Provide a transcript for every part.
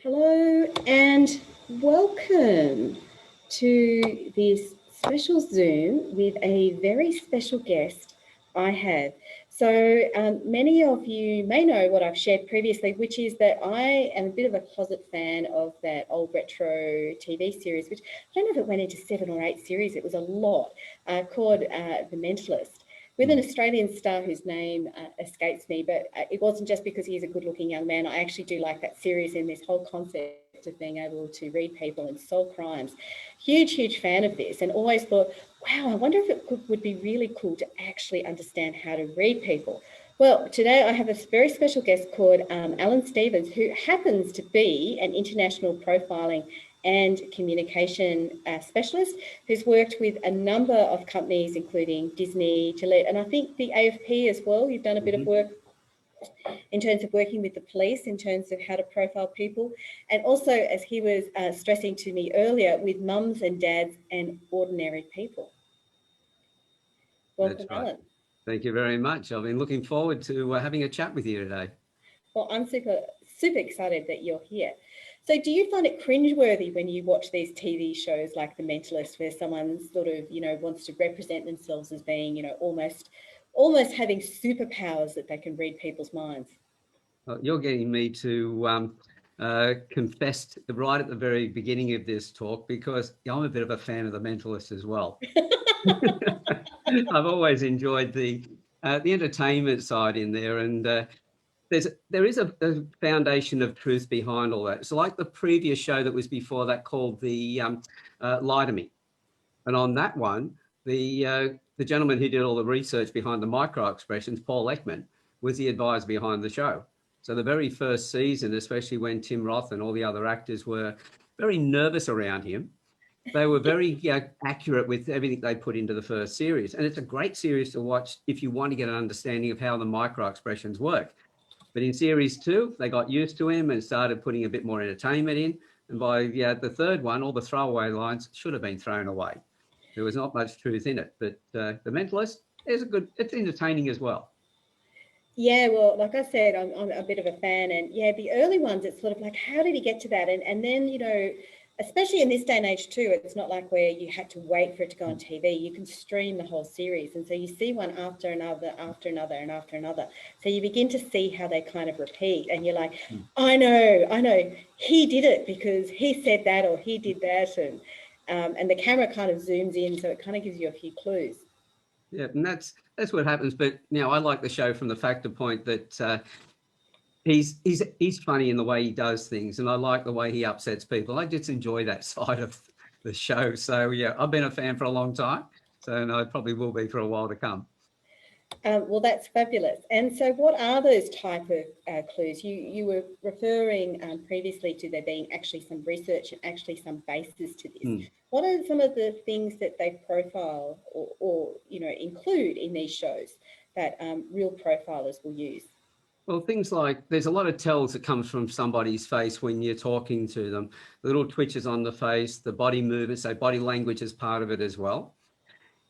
Hello and welcome to this special Zoom with a very special guest I have. So many of you may know what I've shared previously, which is that I am a bit of a closet fan of that old retro TV series, which I don't know if it went into 7 or 8 series, it was a lot, called The Mentalist, with an Australian star whose name escapes me, but it wasn't just because he's a good-looking young man. I actually do like that series and this whole concept of being able to read people and solve crimes. Huge fan of this, and always thought, wow, I wonder if would be really cool to actually understand how to read people. Well, today I have a very special guest called Alan Stevens, who happens to be an international profiling and communication specialist who's worked with a number of companies, including Disney, Gillett, and I think the AFP as well. You've done a bit of work in terms of working with the police, in terms of how to profile people, and also, as he was stressing to me earlier, with mums and dads and ordinary people. Welcome, That's right. Alan. Thank you very much. I've been looking forward to having a chat with you today. Well, I'm super excited that you're here. So do you find it cringeworthy when you watch these TV shows like The Mentalist, where someone sort of, wants to represent themselves as being, almost having superpowers that they can read people's minds? You're getting me to confess right at the very beginning of this talk, because I'm a bit of a fan of The Mentalist as well. I've always enjoyed the entertainment side in there, and there is a foundation of truth behind all that. It's like the previous show that was before that, called the Lie to Me, and on that one, the gentleman who did all the research behind the micro expressions, Paul Ekman, was the advisor behind the show. So the very first season, especially when Tim Roth and all the other actors were very nervous around him, they were very accurate with everything they put into the first series. And it's a great series to watch if you want to get an understanding of how the micro expressions work. But in series 2, they got used to him and started putting a bit more entertainment in. And by the third one, all the throwaway lines should have been thrown away. There was not much truth in it. But The Mentalist is it's entertaining as well. Yeah, well, like I said, I'm a bit of a fan, and the early ones, it's sort of like, how did he get to that? And then, especially in this day and age too, it's not like where you had to wait for it to go on TV. You can stream the whole series, and so you see one after another, after another, and after another. So you begin to see how they kind of repeat, and you're like, I know, he did it because he said that or he did that, and the camera kind of zooms in, so it kind of gives you a few clues. Yeah, and that's what happens. But I like the show from the factor point that he's funny in the way he does things, and I like the way he upsets people. I just enjoy that side of the show. So I've been a fan for a long time, and I probably will be for a while to come. Well, that's fabulous. And so what are those type of clues? You were referring previously to there being actually some research and actually some basis to this. What are some of the things that they profile or include in these shows that real profilers will use? Well, things like, there's a lot of tells that comes from somebody's face when you're talking to them. The little twitches on the face, the body movements, so body language is part of it as well.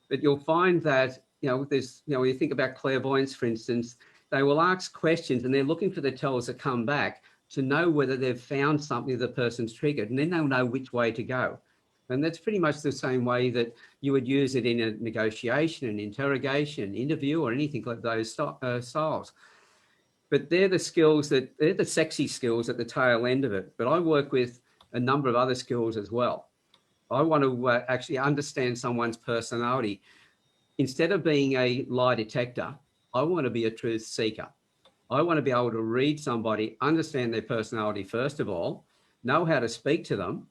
But you'll find that, there's, when you think about clairvoyance, for instance, they will ask questions and they're looking for the tells that come back to know whether they've found something the person's triggered, and then they'll know which way to go. And that's pretty much the same way that you would use it in a negotiation, an interrogation, interview, or anything like those styles. But they're the sexy skills at the tail end of it. But I work with a number of other skills as well. I want to actually understand someone's personality. Instead of being a lie detector, I want to be a truth seeker. I want to be able to read somebody, understand their personality first of all, know how to speak to them,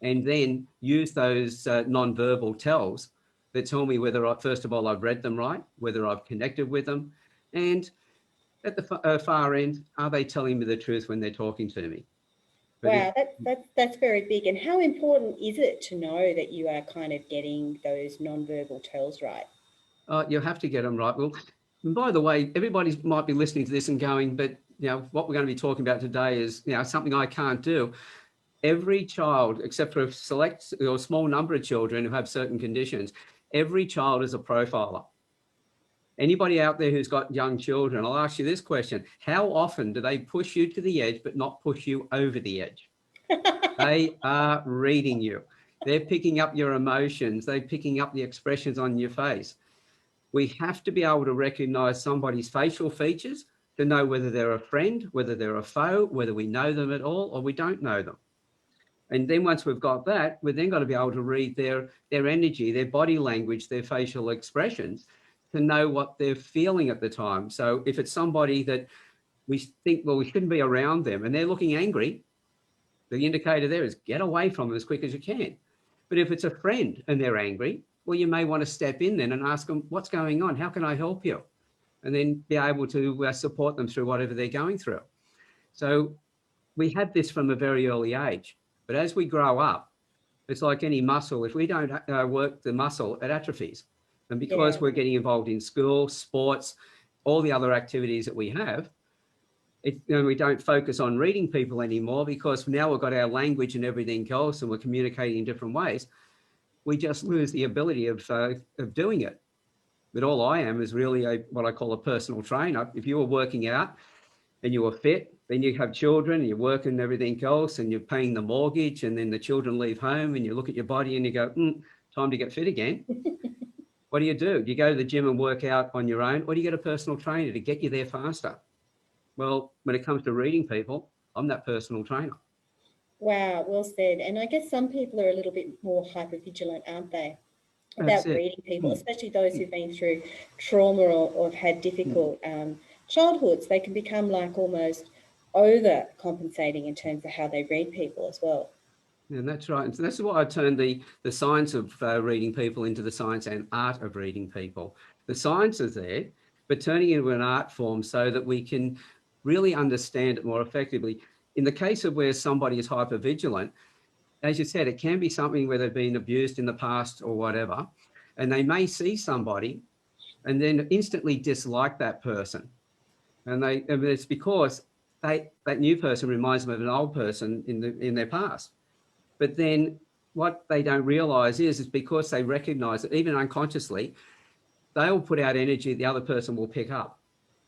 and then use those non-verbal tells that tell me whether, first of all, I've read them right, whether I've connected with them, and at the far end, are they telling me the truth when they're talking to me? Wow, that's very big. And how important is it to know that you are kind of getting those non-verbal tells right? You have to get them right. Well, and by the way, everybody might be listening to this and going, but what we're going to be talking about today is something I can't do. Every child, except for a select or a small number of children who have certain conditions, every child is a profiler. Anybody out there who's got young children, I'll ask you this question: how often do they push you to the edge but not push you over the edge? They are reading you. They're picking up your emotions. They're picking up the expressions on your face. We have to be able to recognize somebody's facial features to know whether they're a friend, whether they're a foe, whether we know them at all or we don't know them. And then once we've got that, we're then got to be able to read their energy, their body language, their facial expressions to know what they're feeling at the time. So if it's somebody that we think, well, we shouldn't be around them and they're looking angry, the indicator there is get away from them as quick as you can. But if it's a friend and they're angry, well, you may want to step in then and ask them, what's going on? How can I help you? And then be able to support them through whatever they're going through. So we had this from a very early age. But as we grow up, it's like any muscle. If we don't work the muscle, it atrophies. And because we're getting involved in school, sports, all the other activities that we have, we don't focus on reading people anymore because now we've got our language and everything else and we're communicating in different ways. We just lose the ability of doing it. But all I am is really what I call a personal trainer. If you were working out and you were fit, then you have children and you're working and everything else and you're paying the mortgage and then the children leave home and you look at your body and you go, time to get fit again. What do? You go to the gym and work out on your own, or do you get a personal trainer to get you there faster? Well, when it comes to reading people, I'm that personal trainer. Wow, well said. And I guess some people are a little bit more hypervigilant, aren't they? About reading people, especially those who've been through trauma or have had difficult childhoods. They can become like almost overcompensating in terms of how they read people as well. Yeah, that's right. And so that's why I turned the science of reading people into the science and art of reading people. The science is there, but turning it into an art form so that we can really understand it more effectively. In the case of where somebody is hypervigilant, as you said, it can be something where they've been abused in the past or whatever, and they may see somebody and then instantly dislike that person. And it's because that new person reminds them of an old person in their past. But then what they don't realize is because they recognize it, even unconsciously, they'll put out energy the other person will pick up.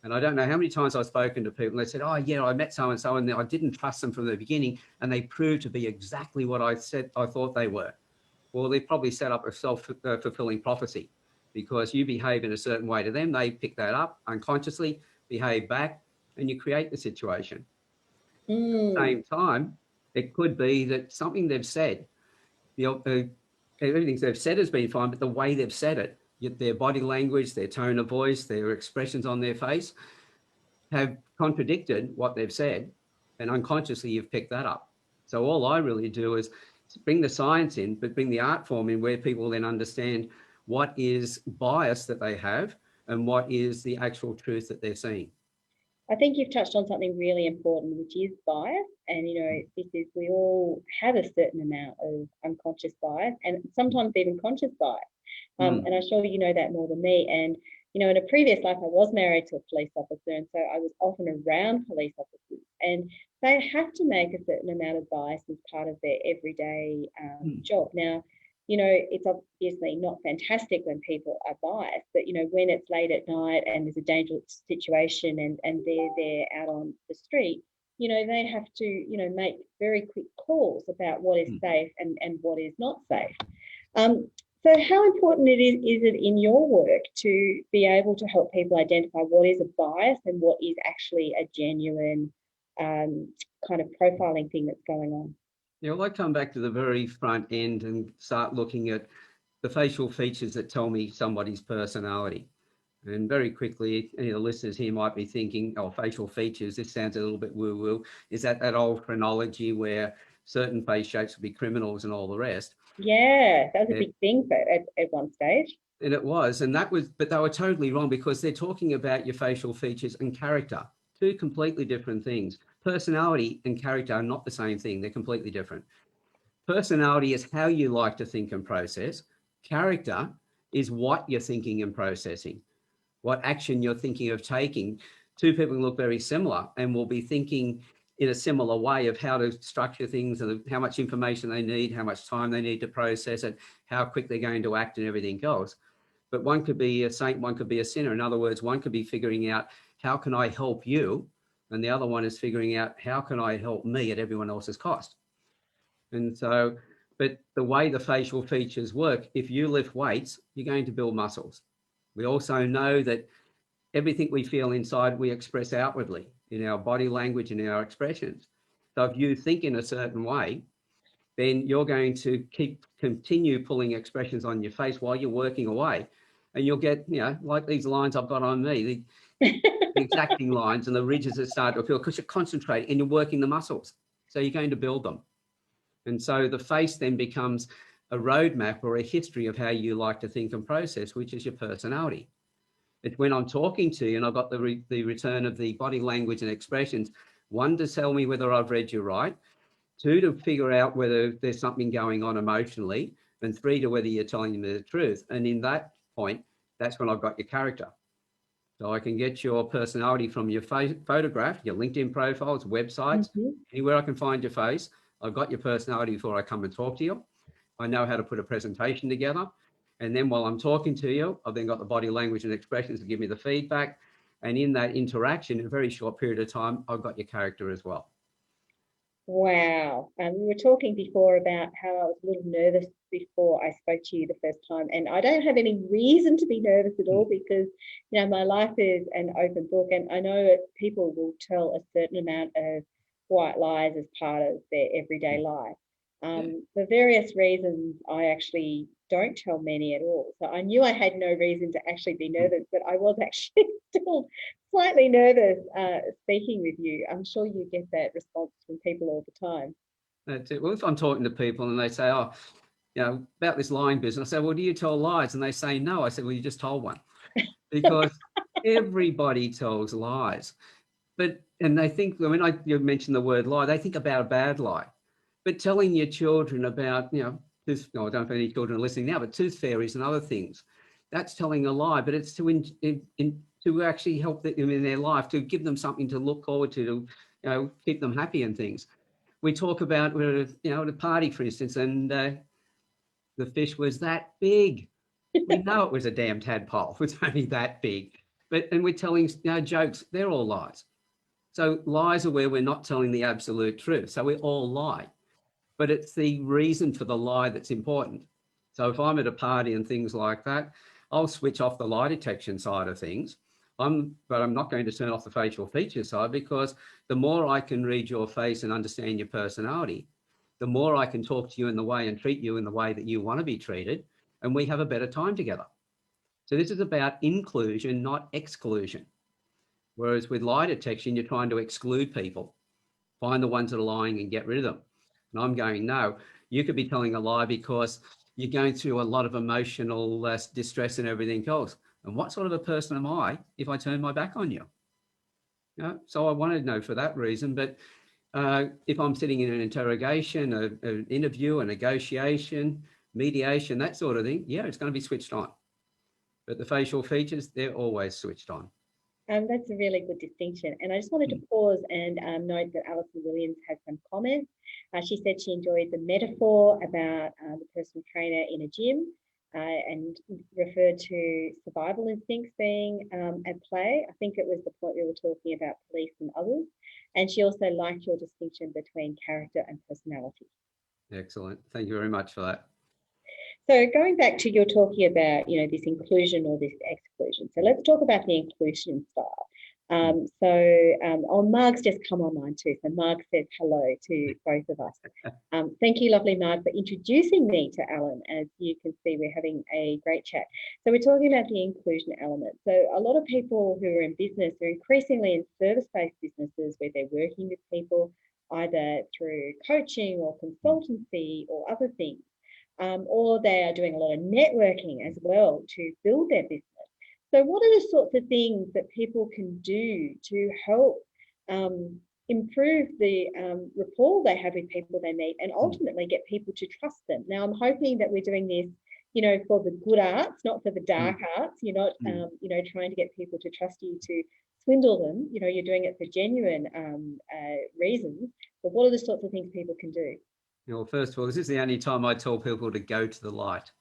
And I don't know how many times I've spoken to people and they said, oh yeah, I met so-and-so and I didn't trust them from the beginning and they proved to be exactly what I thought they were. Well, they probably set up a self-fulfilling prophecy because you behave in a certain way to them, they pick that up unconsciously, behave back, and you create the situation. At the same time, it could be that something they've said, everything they've said has been fine, but the way they've said it, their body language, their tone of voice, their expressions on their face have contradicted what they've said, and unconsciously you've picked that up. So all I really do is bring the science in, but bring the art form in where people then understand what is bias that they have and what is the actual truth that they're seeing. I think you've touched on something really important, which is bias. And, we all have a certain amount of unconscious bias and sometimes even conscious bias. And I'm sure you know that more than me. And, in a previous life, I was married to a police officer. And so I was often around police officers. And they have to make a certain amount of bias as part of their everyday job. Now, it's obviously not fantastic when people are biased, but, when it's late at night and there's a dangerous situation and they're there out on the street, they have to, make very quick calls about what is safe and what is not safe. So how important is it in your work to be able to help people identify what is a bias and what is actually a genuine kind of profiling thing that's going on? Yeah, well, I come back to the very front end and start looking at the facial features that tell me somebody's personality. And very quickly, any of the listeners here might be thinking, oh, facial features, this sounds a little bit woo-woo. Is that old chronology where certain face shapes would be criminals and all the rest? Yeah, that was a big thing at one stage. And it was, but they were totally wrong because they're talking about your facial features and character, two completely different things. Personality and character are not the same thing. They're completely different. Personality is how you like to think and process. Character is what you're thinking and processing, what action you're thinking of taking. Two people can look very similar and will be thinking in a similar way of how to structure things and how much information they need, how much time they need to process it, how quick they're going to act and everything else. But one could be a saint, one could be a sinner. In other words, one could be figuring out how can I help you? And the other one is figuring out how can I help me at everyone else's cost? And so, but the way the facial features work, if you lift weights, you're going to build muscles. We also know that everything we feel inside, we express outwardly in our body language and in our expressions. So if you think in a certain way, then you're going to continue pulling expressions on your face while you're working away. And you'll get, like these lines I've got on me, the exacting lines and the ridges that start to appear because you're concentrating and you're working the muscles. So you're going to build them. And so the face then becomes a roadmap or a history of how you like to think and process, which is your personality. It's when I'm talking to you and I've got the return of the body language and expressions, one, to tell me whether I've read you right, two, to figure out whether there's something going on emotionally, and three, to whether you're telling me the truth. And in that point, that's when I've got your character. So I can get your personality from your photograph, your LinkedIn profiles, websites, anywhere I can find your face. I've got your personality before I come and talk to you. I know how to put a presentation together. And then while I'm talking to you, I've then got the body language and expressions to give me the feedback. And in that interaction, in a very short period of time, I've got your character as well. Wow. We were talking before about how I was a little nervous before I spoke to you the first time. And I don't have any reason to be nervous at all because, my life is an open book. And I know that people will tell a certain amount of white lies as part of their everyday life. For various reasons, I actually don't tell many at all. So I knew I had no reason to actually be nervous, but I was actually still slightly nervous speaking with you. I'm sure you get that response from people all the time. That's it. Well, if I'm talking to people and they say, oh, about this lying business, I say, well, do you tell lies? And they say, no. I said, well, you just told one. Because everybody tells lies. And they think, when you mention the word lie, they think about a bad lie. But telling your children about, I don't know if any children are listening now, but tooth fairies and other things, that's telling a lie, but it's to actually help them in their life, to give them something to look forward to keep them happy and things. We talk about, at a party, for instance, and the fish was that big. We know it was a damn tadpole. It's only that big. And we're telling jokes, they're all lies. So lies are where we're not telling the absolute truth. So we all lie. But it's the reason for the lie that's important. So if I'm at a party and things like that, I'll switch off the lie detection side of things. But I'm not going to turn off the facial feature side, because the more I can read your face and understand your personality, the more I can talk to you in the way and treat you in the way that you want to be treated, and we have a better time together. So this is about inclusion, not exclusion. Whereas with lie detection, you're trying to exclude people, find the ones that are lying and get rid of them. And I'm going, no, you could be telling a lie because you're going through a lot of emotional distress and everything else. And what sort of a person am I if I turn my back on you? So I wanted to know for that reason. But if I'm sitting in an interrogation, an interview, a negotiation, mediation, that sort of thing, it's going to be switched on. But the facial features, they're always switched on. That's a really good distinction. And I just wanted to pause and note that Alison Williams had some comments. She said she enjoyed the metaphor about the personal trainer in a gym and referred to survival instincts being at play. I think it was the point we were talking about police and others. And she also liked your distinction between character and personality. Excellent. Thank you very much for that. So going back to you're talking about, this inclusion or this exclusion. So let's talk about the inclusion style. Marg's just come online too. So Marg says hello to both of us. Thank you, lovely Marg, for introducing me to Alan. As you can see, we're having a great chat. So we're talking about the inclusion element. So a lot of people who are in business are increasingly in service-based businesses where they're working with people either through coaching or consultancy or other things. Or they are doing a lot of networking as well to build their business. So what are the sorts of things that people can do to help improve the rapport they have with people they meet and ultimately get people to trust them? Now, I'm hoping that we're doing this, for the good arts, not for the dark arts. You're not, trying to get people to trust you to swindle them. You're doing it for genuine reasons. But what are the sorts of things people can do? Well, first of all, this is the only time I tell people to go to the light.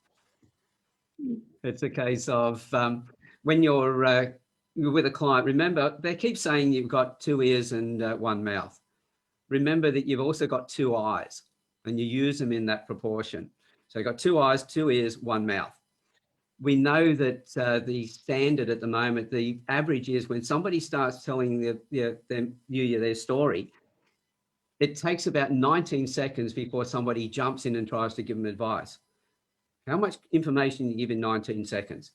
It's a case of when you're with a client, remember, they keep saying you've got two ears and one mouth. Remember that you've also got two eyes. and you use them in that proportion. So you've got 2 eyes, 2 ears, 1 mouth. We know that the standard at the moment, the average is when somebody starts telling their story, it takes about 19 seconds before somebody jumps in and tries to give them advice. How much information you give in 19 seconds?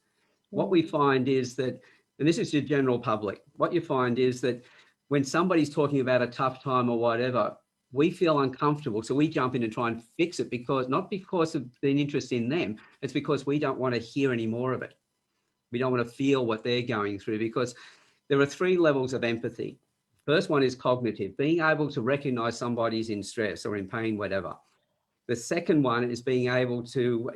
What we find is that, and this is your general public, what you find is that when somebody's talking about a tough time or whatever, we feel uncomfortable. So we jump in and try and fix it, because not because of an interest in them, it's because we don't want to hear any more of it. We don't want to feel what they're going through, because there are 3 levels of empathy. First one is cognitive, being able to recognize somebody's in stress or in pain, whatever. The second one is being able to,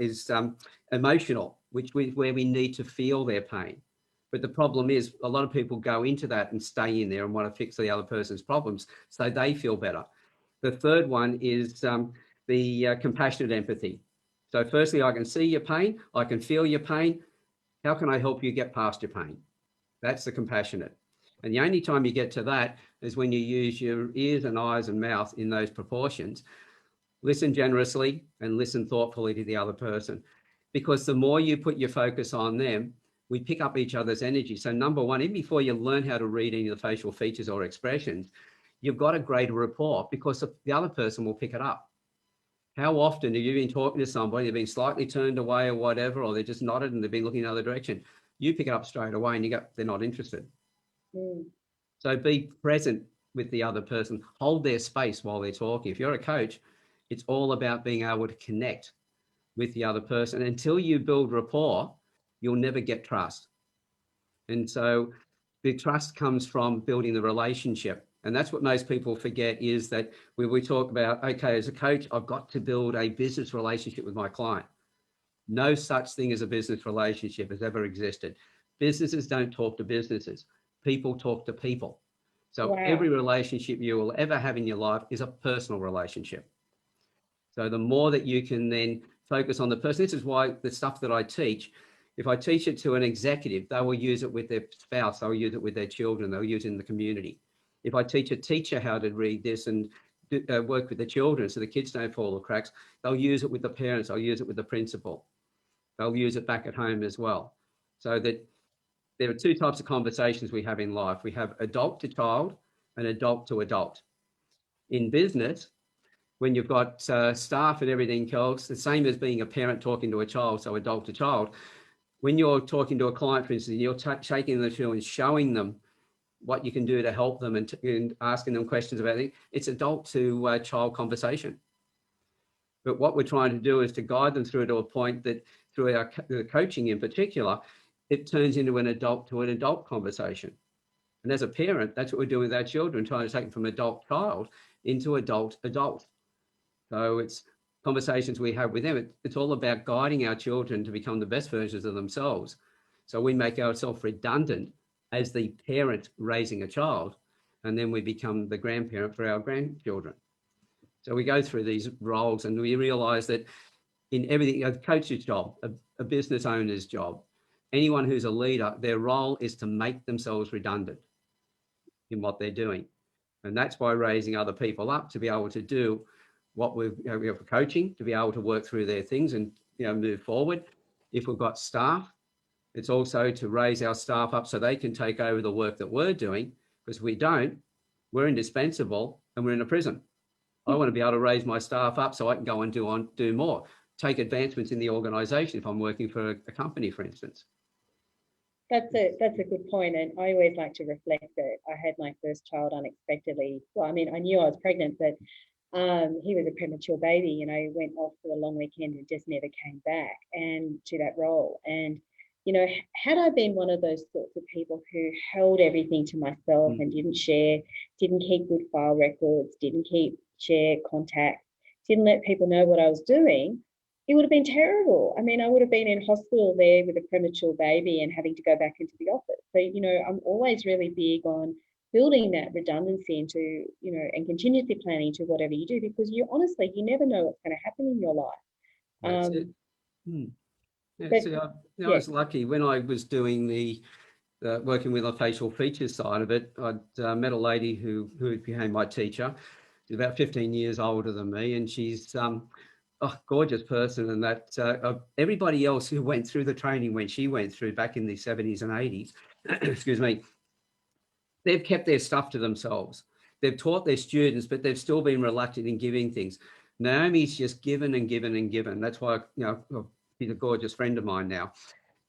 emotional, where we need to feel their pain. But the problem is a lot of people go into that and stay in there and want to fix the other person's problems so they feel better. The third one is the compassionate empathy. So firstly, I can see your pain, I can feel your pain. How can I help you get past your pain? That's the compassionate. And the only time you get to that is when you use your ears and eyes and mouth in those proportions. Listen generously and listen thoughtfully to the other person, because the more you put your focus on them, we pick up each other's energy. So number one, even before you learn how to read any of the facial features or expressions, you've got a greater rapport, because the other person will pick it up. How often have you been talking to somebody, they've been slightly turned away or whatever, or they just nodded and they've been looking in another direction? You pick it up straight away and you go, they're not interested. So be present with the other person, hold their space while they're talking. If you're a coach, it's all about being able to connect with the other person. Until you build rapport, you'll never get trust. And so the trust comes from building the relationship. And that's what most people forget, is that when we talk about, okay, as a coach, I've got to build a business relationship with my client. No such thing as a business relationship has ever existed. Businesses don't talk to businesses. People talk to people. So every relationship you will ever have in your life is a personal relationship. So the more that you can then focus on the person, this is why the stuff that I teach, if I teach it to an executive, they will use it with their spouse, they'll use it with their children, they'll use it in the community. If I teach a teacher how to read this and work with the children so the kids don't fall the cracks, they'll use it with the parents, they'll use it with the principal. They'll use it back at home as well. So that there are 2 types of conversations we have in life. We have adult to child and adult to adult. In business, when you've got staff and everything else, the same as being a parent talking to a child, so adult to child. When you're talking to a client, for instance, you're shaking them through and showing them what you can do to help them and asking them questions about it. It's adult to child conversation. But what we're trying to do is to guide them through to a point that, through our coaching in particular, it turns into an adult to an adult conversation. And as a parent, that's what we're doing with our children, trying to take them from adult child into adult adult. So it's conversations we have with them. It's all about guiding our children to become the best versions of themselves. So we make ourselves redundant as the parent raising a child, and then we become the grandparent for our grandchildren. So we go through these roles and we realize that in everything, a coach's job, a business owner's job, anyone who's a leader, their role is to make themselves redundant in what they're doing. And that's by raising other people up to be able to do what we have for coaching, to be able to work through their things and move forward. If we've got staff, it's also to raise our staff up so they can take over the work that we're doing, because if we don't, we're indispensable and we're in a prison. I want to be able to raise my staff up so I can go and do more, take advancements in the organisation if I'm working for a company, for instance. That's a good point, and I always like to reflect that I had my first child unexpectedly. Well, I mean, I knew I was pregnant, but he was a premature baby, and I went off for the long weekend and just never came back and to that role. And had I been one of those sorts of people who held everything to myself and didn't share, didn't keep good file records, didn't share contacts, didn't let people know what I was doing, it would have been terrible. I mean, I would have been in hospital there with a premature baby and having to go back into the office. So, I'm always really big on building that redundancy into, and continuously planning to whatever you do, because you never know what's going to happen in your life. That's it. Yeah, see, I was lucky when I was doing the working with the facial features side of it. I'd met a lady who became my teacher. She's about 15 years older than me, and she's a gorgeous person. And that everybody else who went through the training when she went through back in the 70s and 80s, excuse me, they've kept their stuff to themselves. They've taught their students, but they've still been reluctant in giving things. Naomi's just given and given and given. That's why, she's a gorgeous friend of mine now.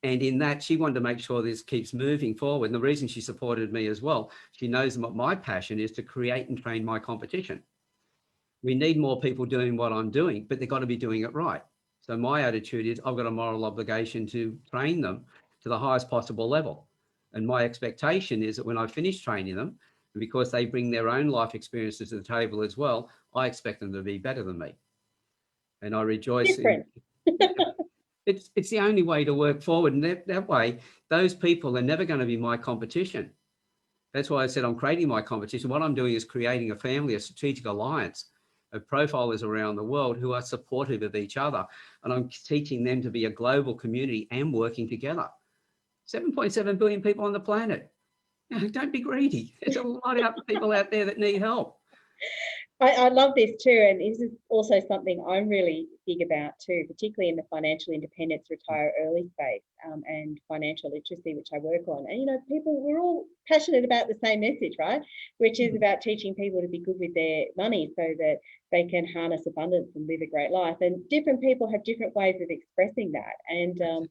And in that, she wanted to make sure this keeps moving forward. And the reason she supported me as well, she knows what my passion is, to create and train my competition. We need more people doing what I'm doing, but they've got to be doing it right. So my attitude is I've got a moral obligation to train them to the highest possible level. And my expectation is that when I finish training them, because they bring their own life experiences to the table as well, I expect them to be better than me. And I rejoice in it's the only way to work forward. And that way, those people are never going to be my competition. That's why I said I'm creating my competition. What I'm doing is creating a family, a strategic alliance of profilers around the world who are supportive of each other. And I'm teaching them to be a global community and working together. 7.7 billion people on the planet. Don't be greedy. There's a lot of people out there that need help. I love this too, and this is also something I'm really big about too, particularly in the financial independence, retire early space, and financial literacy, which I work on. And people, we're all passionate about the same message, right? Which is about teaching people to be good with their money so that they can harness abundance and live a great life. And different people have different ways of expressing that. And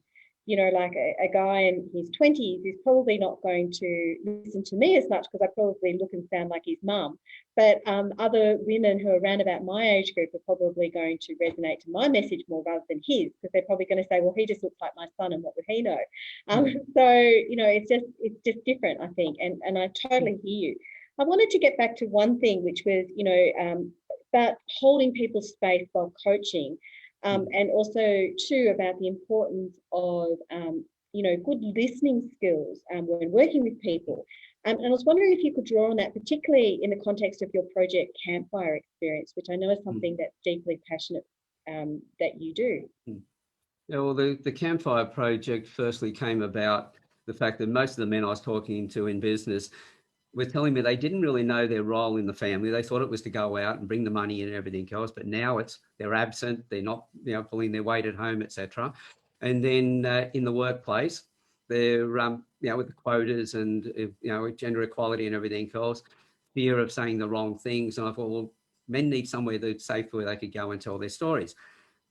like a guy in his 20s is probably not going to listen to me as much because I probably look and sound like his mum. But other women who are around about my age group are probably going to resonate to my message more rather than his, because they're probably going to say, well, he just looks like my son and what would he know? So, it's just different, I think. And I totally hear you. I wanted to get back to one thing, which was, about holding people's space while coaching. And also too about the importance of good listening skills when working with people. And I was wondering if you could draw on that, particularly in the context of your project Campfire experience, which I know is something that's deeply passionate that you do. Yeah, well, the Campfire Project firstly came about the fact that most of the men I was talking to in business were telling me they didn't really know their role in the family. They thought it was to go out and bring the money in and everything else, but now they're absent, they're not pulling their weight at home, etc. And then in the workplace, they're with the quotas and gender equality and everything else, fear of saying the wrong things. And I thought, well, men need somewhere that's safe where they could go and tell their stories.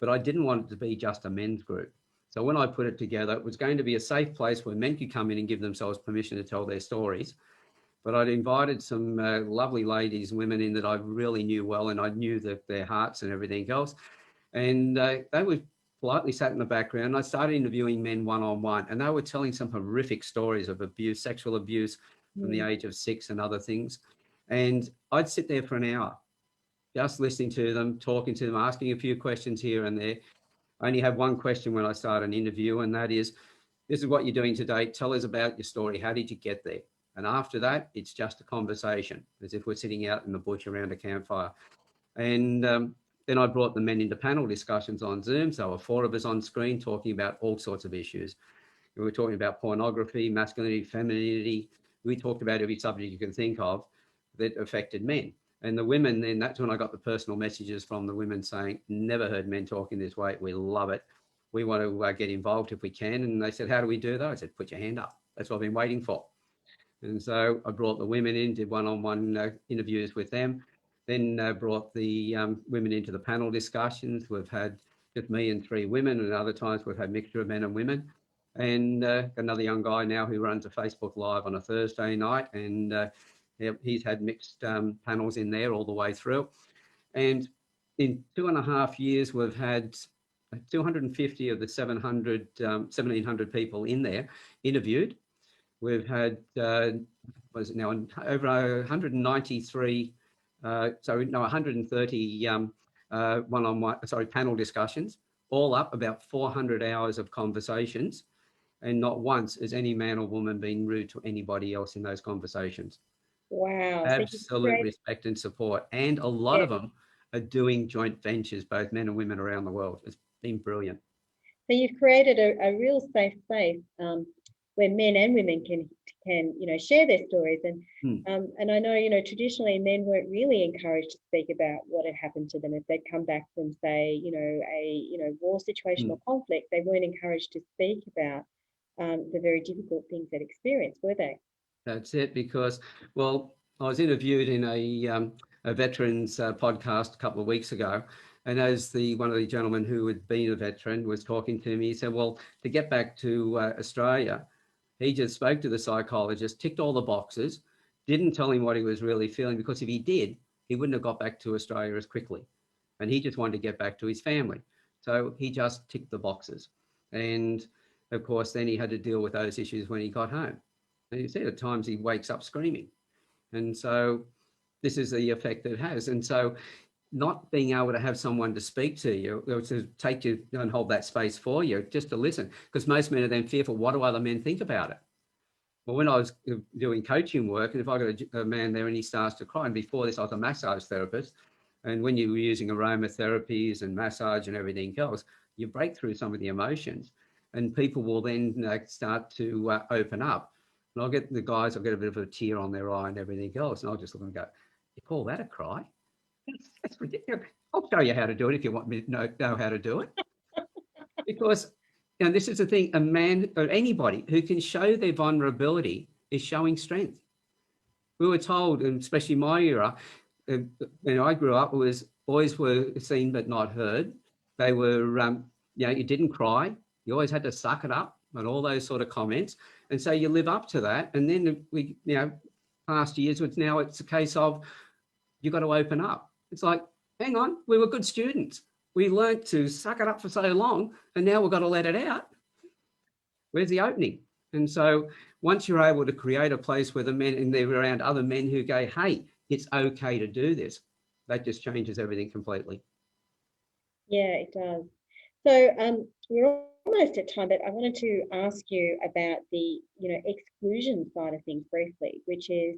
But I didn't want it to be just a men's group. So when I put it together, it was going to be a safe place where men could come in and give themselves permission to tell their stories. But I'd invited some lovely ladies, women in that I really knew well, and I knew their hearts and everything else. And they were politely sat in the background. I started interviewing men one-on-one, and they were telling some horrific stories of abuse, sexual abuse from the age of 6 and other things. And I'd sit there for an hour, just listening to them, talking to them, asking a few questions here and there. I only have one question when I start an interview, and that is, this is what you're doing today. Tell us about your story. How did you get there? And after that, it's just a conversation, as if we're sitting out in the bush around a campfire. And then I brought the men into panel discussions on Zoom. So 4 of us on screen talking about all sorts of issues. We were talking about pornography, masculinity, femininity. We talked about every subject you can think of that affected men. And the women, then that's when I got the personal messages from the women saying, never heard men talking this way. We love it. We want to get involved if we can. And they said, how do we do that? I said, put your hand up. That's what I've been waiting for. And so I brought the women in, did one-on-one interviews with them, then brought the women into the panel discussions. We've had just me and 3 women, and other times we've had a mixture of men and women. And another young guy now who runs a Facebook Live on a Thursday night, and he's had mixed panels in there all the way through. And in 2.5 years, we've had 250 of the 1,700 people in there interviewed. We've had, over 193, 130 panel discussions, all up about 400 hours of conversations. And not once has any man or woman been rude to anybody else in those conversations. Wow. Absolute respect and support. And a lot of them are doing joint ventures, both men and women around the world. It's been brilliant. So you've created a real safe space where men and women can share their stories. And I know, traditionally men weren't really encouraged to speak about what had happened to them. If they'd come back from, say, a war situation or conflict, they weren't encouraged to speak about the very difficult things they'd experienced, were they? That's it, because, well, I was interviewed in a veterans podcast a couple of weeks ago, and as one of the gentlemen who had been a veteran was talking to me, he said, well, to get back to Australia, he just spoke to the psychologist, ticked all the boxes, didn't tell him what he was really feeling, because if he did, he wouldn't have got back to Australia as quickly. And he just wanted to get back to his family. So he just ticked the boxes. And of course, then he had to deal with those issues when he got home. And you see, at times he wakes up screaming. And so this is the effect it has. And so not being able to have someone to speak to you, or to take you and hold that space for you, just to listen, because most men are then fearful, what do other men think about it? Well, when I was doing coaching work, and if I got a man there and he starts to cry, and before this I was a massage therapist, and when you were using aromatherapies and massage and everything else, you break through some of the emotions, and people will then start to open up. And I'll get a bit of a tear on their eye and everything else, and I'll just look and go, you call that a cry? That's ridiculous. I'll show you how to do it if you want me to know how to do it. Because this is the thing, a man or anybody who can show their vulnerability is showing strength. We were told, and especially my era, when I grew up, it was boys were seen but not heard. They were, you didn't cry. You always had to suck it up, and all those sort of comments. And so you live up to that. And then past years, it's a case of you've got to open up. It's like, hang on, we were good students. We learnt to suck it up for so long, and now we've got to let it out. Where's the opening? And so once you're able to create a place where the men, and they're around other men who go, hey, it's okay to do this, that just changes everything completely. Yeah, it does. So we're almost at time, but I wanted to ask you about the, exclusion side of things briefly, which is,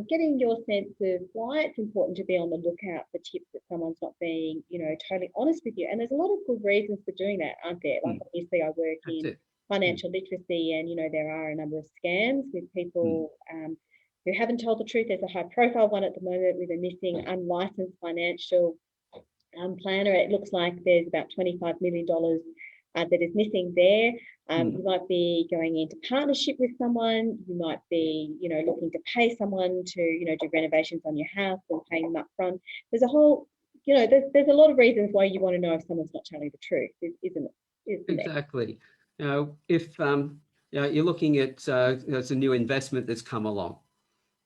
getting your sense of why it's important to be on the lookout for tips that someone's not being, totally honest with you. And there's a lot of good reasons for doing that, aren't there? Like, obviously, I work in financial literacy, and, there are a number of scams with people who haven't told the truth. There's a high profile one at the moment with a missing unlicensed financial planner. It looks like there's about $25 million that is missing there. You might be going into partnership with someone. You might be, looking to pay someone to, do renovations on your house and paying them up front. There's a whole, there's a lot of reasons why you want to know if someone's not telling the truth, isn't it? Exactly. If you're looking at it's a new investment that's come along,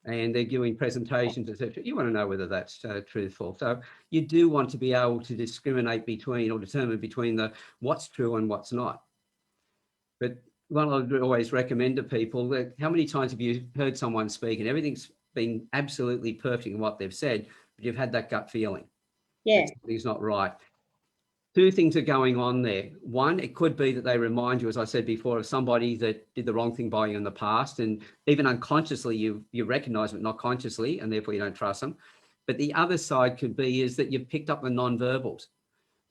and they're doing presentations, etc., you want to know whether that's truthful. So you do want to be able to discriminate between, or determine between, the what's true and what's not. But what I would always recommend to people, that how many times have you heard someone speak and everything's been absolutely perfect in what they've said, but you've had that gut feeling? Yeah. Something's not right. Two things are going on there. One, it could be that they remind you, as I said before, of somebody that did the wrong thing by you in the past, and even unconsciously you recognize it, not consciously, and therefore you don't trust them. But the other side could be is that you've picked up the nonverbals,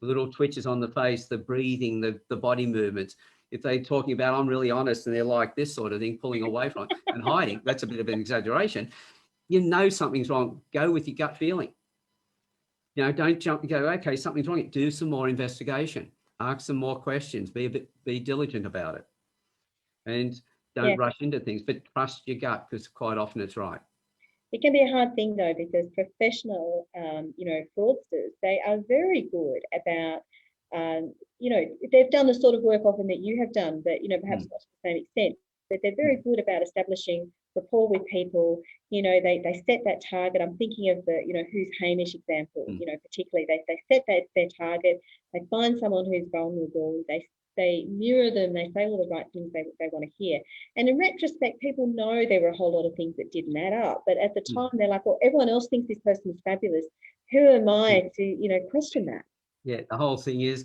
the little twitches on the face, the breathing, the body movements. If they're talking about, I'm really honest, and they're like this sort of thing, pulling away from it and hiding, that's a bit of an exaggeration. You know something's wrong. Go with your gut feeling. Don't jump and go, okay, something's wrong. Do some more investigation. Ask some more questions. Be diligent about it. And don't rush into things, but trust your gut, because quite often it's right. It can be a hard thing, though, because professional, fraudsters, they are very good about, they've done the sort of work often that you have done, but, perhaps not to the same extent, but they're very good about establishing rapport with people. They set that target. I'm thinking of the, who's Hamish example, particularly they set their target, they find someone who's vulnerable, they mirror them, they say all the right things they want to hear. And in retrospect, people know there were a whole lot of things that didn't add up. But at the time, they're like, well, everyone else thinks this person is fabulous. Who am I to, question that? Yeah, the whole thing is,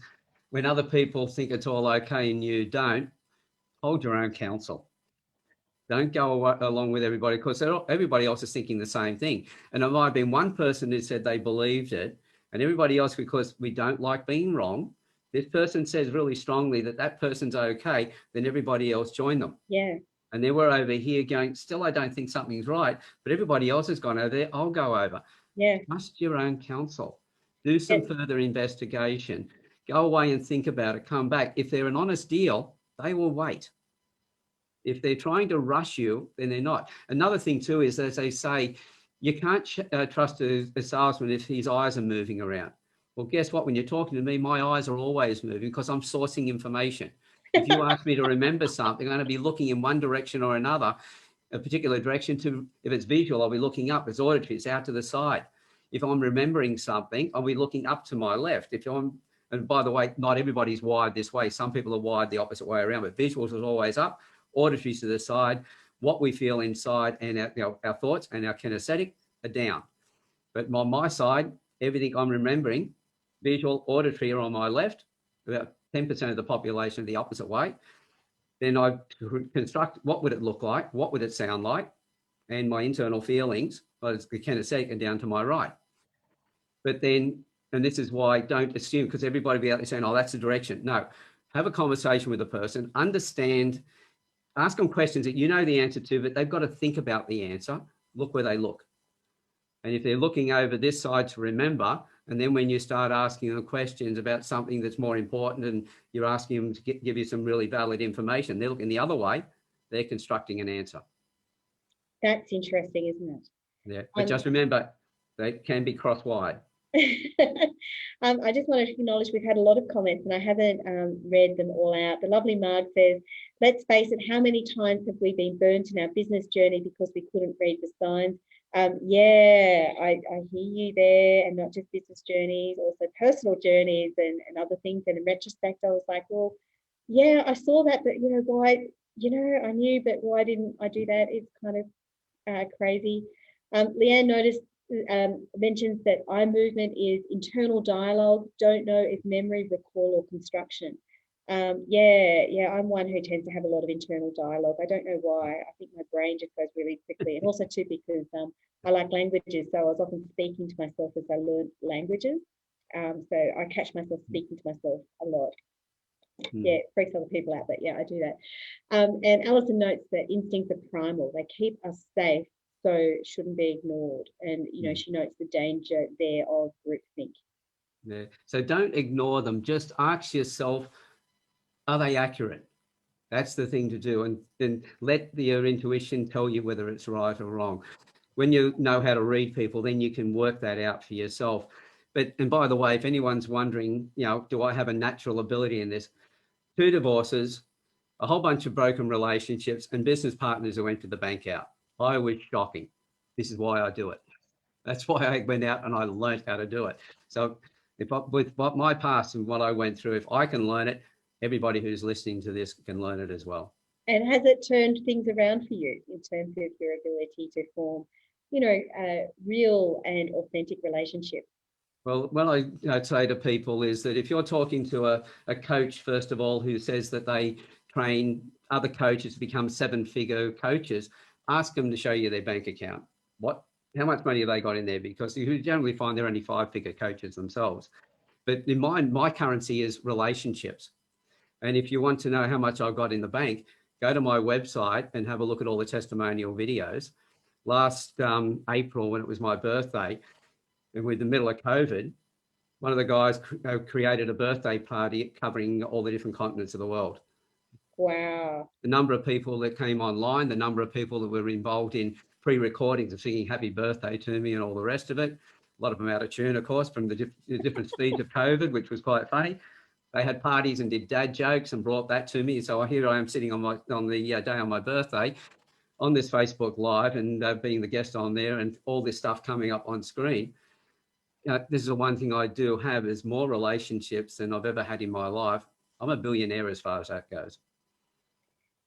when other people think it's all okay and you don't, hold your own counsel. Don't go along with everybody, because everybody else is thinking the same thing. And it might have been one person who said they believed it, and everybody else, because we don't like being wrong, This person says really strongly that that person's okay, then everybody else join them. Yeah. And then we're over here going, still, I don't think something's right, but everybody else has gone over there. I'll go over. Yeah. Trust your own counsel. Do some further investigation. Go away and think about it. Come back. If they're an honest deal, they will wait. If they're trying to rush you, then they're not. Another thing too is, as they say, you can't trust a salesman if his eyes are moving around. Well, guess what? When you're talking to me, my eyes are always moving because I'm sourcing information. If you ask me to remember something, I'm going to be looking in one direction or another, a particular direction. To, if it's visual, I'll be looking up. If it's auditory, it's out to the side. If I'm remembering something, I'll be looking up to my left. If I'm, and by the way, not everybody's wired this way. Some people are wired the opposite way around, but visuals is always up, auditory to the side. What we feel inside and our thoughts and our kinesthetic are down. But on my side, everything I'm remembering, visual, auditory are on my left, about 10% of the population the opposite way. Then I construct what would it look like, what would it sound like, and my internal feelings, but it's the kinesthetic and down to my right. But then, and this is why don't assume, because everybody will be out there saying, oh, that's the direction. No, have a conversation with the person, understand, ask them questions that you know the answer to, but they've got to think about the answer. Look where they look. And if they're looking over this side to remember, and then when you start asking them questions about something that's more important and you're asking them to give you some really valid information, they're looking the other way, they're constructing an answer. That's interesting, isn't it? Yeah, but just remember, they can be cross-wired. I just wanted to acknowledge we've had a lot of comments and I haven't read them all out. The lovely Marg says, let's face it, how many times have we been burnt in our business journey because we couldn't read the signs? Yeah, I hear you there, and not just business journeys, also personal journeys and other things. And in retrospect, I was like, well, yeah, I saw that, but why, I knew, but why didn't I do that? It's kind of crazy. Leanne mentions that eye movement is internal dialogue. Don't know if memory, recall, or construction. Yeah, I'm one who tends to have a lot of internal dialogue. I don't know why. I think my brain just goes really quickly, and also too because I like languages, so I was often speaking to myself as I learned languages. So I catch myself speaking to myself a lot. Yeah, it freaks other people out, but yeah, I do that. And Alison notes that instincts are primal. They keep us safe, so shouldn't be ignored. And she notes the danger there of groupthink. Yeah. So don't ignore them. Just ask yourself, are they accurate? That's the thing to do, and then let your intuition tell you whether it's right or wrong. When you know how to read people, then you can work that out for yourself. And by the way, if anyone's wondering, do I have a natural ability in this? 2 divorces, a whole bunch of broken relationships, and business partners who went to the bank out. I was shocking. This is why I do it. That's why I went out and I learned how to do it. So with my past and what I went through, if I can learn it, everybody who's listening to this can learn it as well. And has it turned things around for you in terms of your ability to form, real and authentic relationships? Well, what I'd say to people is that if you're talking to a coach, first of all, who says that they train other coaches to become 7-figure coaches, ask them to show you their bank account. How much money have they got in there? Because you generally find they're only 5-figure coaches themselves. But in my currency is relationships. And if you want to know how much I've got in the bank, go to my website and have a look at all the testimonial videos. Last April, when it was my birthday, and with the middle of COVID, one of the guys created a birthday party covering all the different continents of the world. Wow. The number of people that came online, the number of people that were involved in pre-recordings of singing happy birthday to me and all the rest of it. A lot of them out of tune, of course, from the different speeds of COVID, which was quite funny. They had parties and did dad jokes and brought that to me. So here I am sitting on the day on my birthday on this Facebook Live and being the guest on there and all this stuff coming up on screen. This is the one thing I do have is more relationships than I've ever had in my life. I'm a billionaire as far as that goes.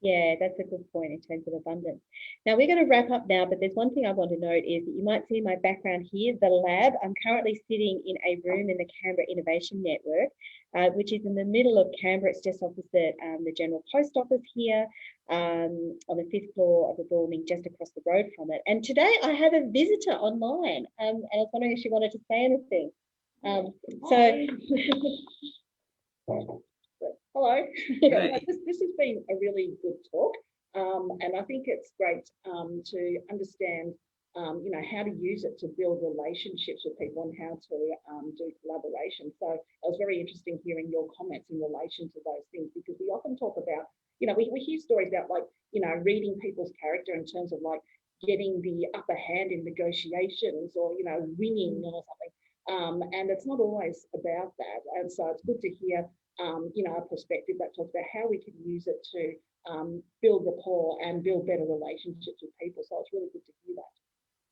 Yeah, that's a good point in terms of abundance. Now we're going to wrap up now, but there's one thing I want to note is that you might see my background here, the lab. I'm currently sitting in a room in the Canberra Innovation Network, which is in the middle of Canberra. It's just opposite the General Post Office here on the 5th floor of the building, just across the road from it. And today I have a visitor online, and I was wondering if she wanted to say anything. Hello. Yeah, Hey. this has been a really good talk, and I think it's great to understand, how to use it to build relationships with people and how to do collaboration. So it was very interesting hearing your comments in relation to those things, because we often talk about, we hear stories about like, reading people's character in terms of like getting the upper hand in negotiations or, winning or something. And it's not always about that. And so it's good to hear, a perspective that talks about how we can use it to build rapport and build better relationships with people. So it's really good to hear that.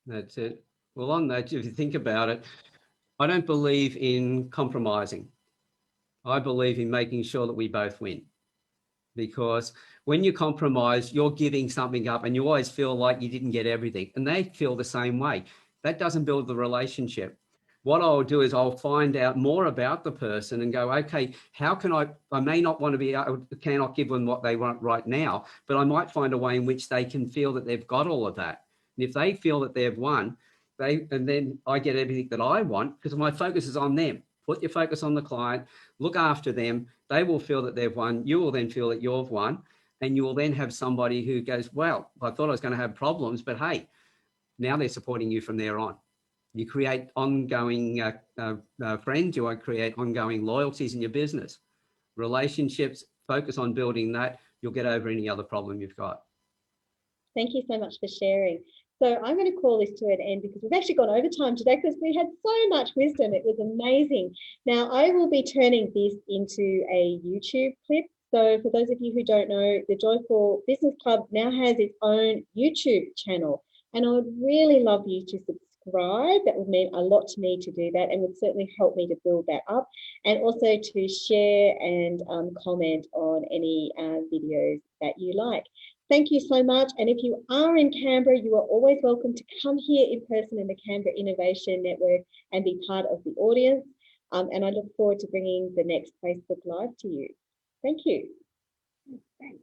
That's it. Well, on that, if you think about it, I don't believe in compromising. I believe in making sure that we both win. Because when you compromise, you're giving something up and you always feel like you didn't get everything. And they feel the same way. That doesn't build the relationship. What I'll do is I'll find out more about the person and go, okay, how can I may not want to be, cannot give them what they want right now, but I might find a way in which they can feel that they've got all of that. And if they feel that they've won, and then I get everything that I want, because my focus is on them. Put your focus on the client, look after them. They will feel that they've won. You will then feel that you've won. And you will then have somebody who goes, well, I thought I was going to have problems, but hey, now they're supporting you from there on. You create ongoing friends. You create ongoing loyalties in your business. Relationships, focus on building that. You'll get over any other problem you've got. Thank you so much for sharing. So I'm going to call this to an end because we've actually gone over time today because we had so much wisdom. It was amazing. Now, I will be turning this into a YouTube clip. So for those of you who don't know, the Joyful Business Club now has its own YouTube channel. And I would really love you to subscribe. That would mean a lot to me to do that and would certainly help me to build that up. And also to share and comment on any videos that you like. Thank you so much. And if you are in Canberra, you are always welcome to come here in person in the Canberra Innovation Network and be part of the audience. And I look forward to bringing the next Facebook Live to you. Thank you. Thanks.